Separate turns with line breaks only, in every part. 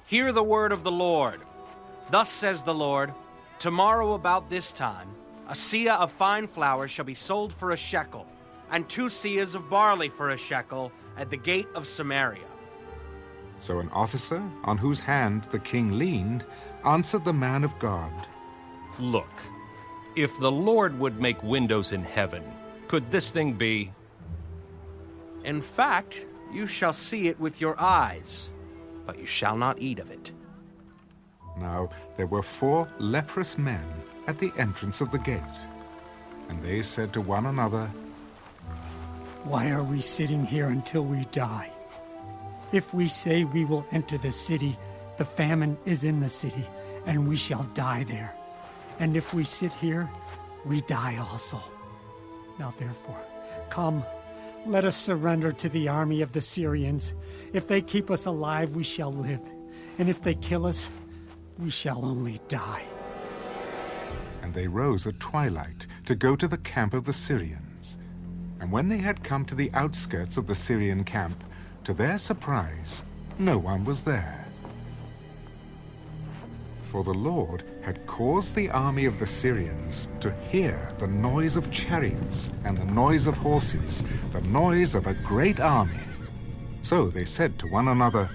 Hear the word of the Lord. Thus says the Lord, tomorrow about this time, a seah of fine flour shall be sold for a shekel, and 2 seahs of barley for a shekel at the gate of Samaria.
So an officer, on whose hand the king leaned, answered the man of God,
Look, if the Lord would make windows in heaven, could this thing be?
In fact, you shall see it with your eyes, but you shall not eat of it.
Now there were 4 leprous men at the entrance of the gate. And they said to one another,
Why are we sitting here until we die? If we say we will enter the city, the famine is in the city, and we shall die there. And if we sit here, we die also. Now therefore, come, let us surrender to the army of the Syrians. If they keep us alive, we shall live. And if they kill us, we shall only die.
And they rose at twilight to go to the camp of the Syrians. And when they had come to the outskirts of the Syrian camp, to their surprise, no one was there. For the Lord had caused the army of the Syrians to hear the noise of chariots and the noise of horses, the noise of a great army. So they said to one another,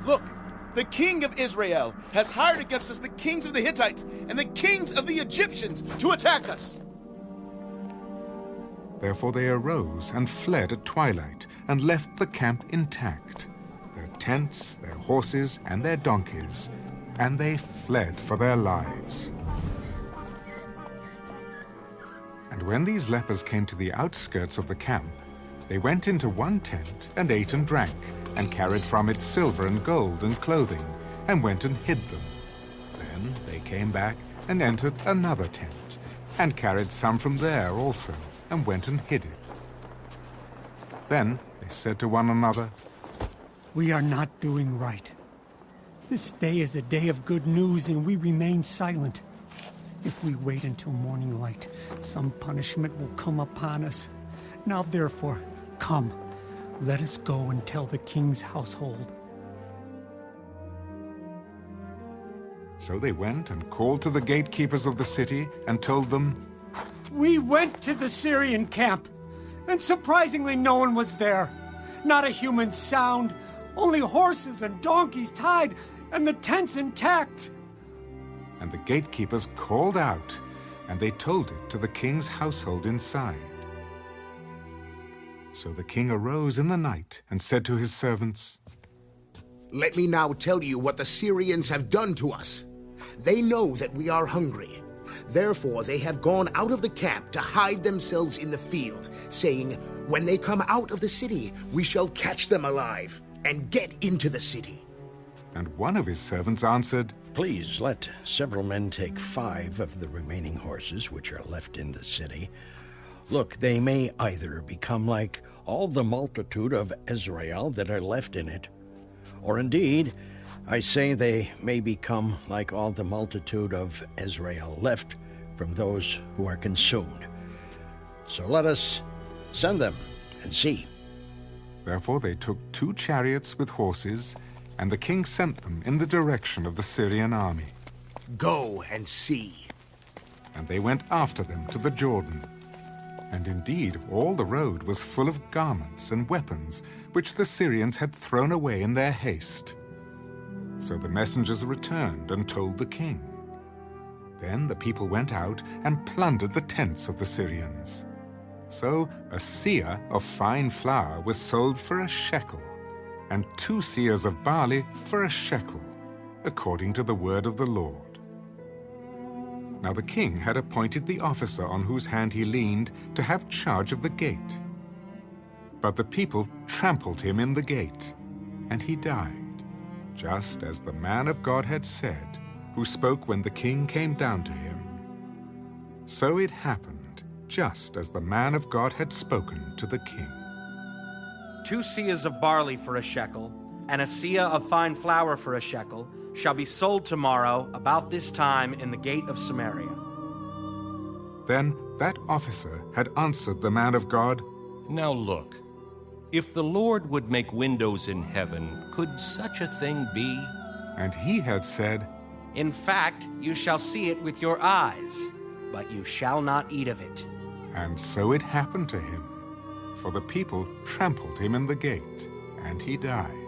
Look, the king of Israel has hired against us the kings of the Hittites and the kings of the Egyptians to attack us.
Therefore they arose and fled at twilight and left the camp intact, their tents, their horses, and their donkeys, and they fled for their lives. And when these lepers came to the outskirts of the camp, they went into one tent and ate and drank, and carried from it silver and gold and clothing, and went and hid them. Then they came back and entered another tent, and carried some from there also, and went and hid it. Then they said to one another,
We are not doing right. This day is a day of good news, and we remain silent. If we wait until morning light, some punishment will come upon us. Now therefore, come, let us go and tell the king's household.
So they went and called to the gatekeepers of the city and told them,
We went to the Syrian camp, and surprisingly no one was there. Not a human sound, only horses and donkeys tied, and the tents intact.
And the gatekeepers called out, and they told it to the king's household inside. So the king arose in the night and said to his servants,
Let me now tell you what the Syrians have done to us. They know that we are hungry. Therefore they have gone out of the camp to hide themselves in the field, saying, When they come out of the city, we shall catch them alive and get into the city.
And one of his servants answered,
Please let several men take 5 of the remaining horses which are left in the city. Look, they may either become like all the multitude of Israel that are left in it, or indeed, I say they may become like all the multitude of Israel left from those who are consumed. So let us send them and see.
Therefore they took 2 chariots with horses, and the king sent them in the direction of the Syrian army.
Go and see.
And they went after them to the Jordan. And indeed all the road was full of garments and weapons, which the Syrians had thrown away in their haste. So the messengers returned and told the king. Then the people went out and plundered the tents of the Syrians. So a seah of fine flour was sold for a shekel, and 2 seahs of barley for a shekel, according to the word of the Lord. Now the king had appointed the officer on whose hand he leaned to have charge of the gate. But the people trampled him in the gate, and he died, just as the man of God had said, who spoke when the king came down to him. So it happened, just as the man of God had spoken to the king.
2 seahs of barley for a shekel, and a seah of fine flour for a shekel, shall be sold tomorrow about this time in the gate of Samaria.
Then that officer had answered the man of God,
Now look, If the Lord would make windows in heaven, could such a thing be?
And he had said,
In fact, you shall see it with your eyes, but you shall not eat of it.
and so it happened to him. For the people trampled him in the gate, and he died.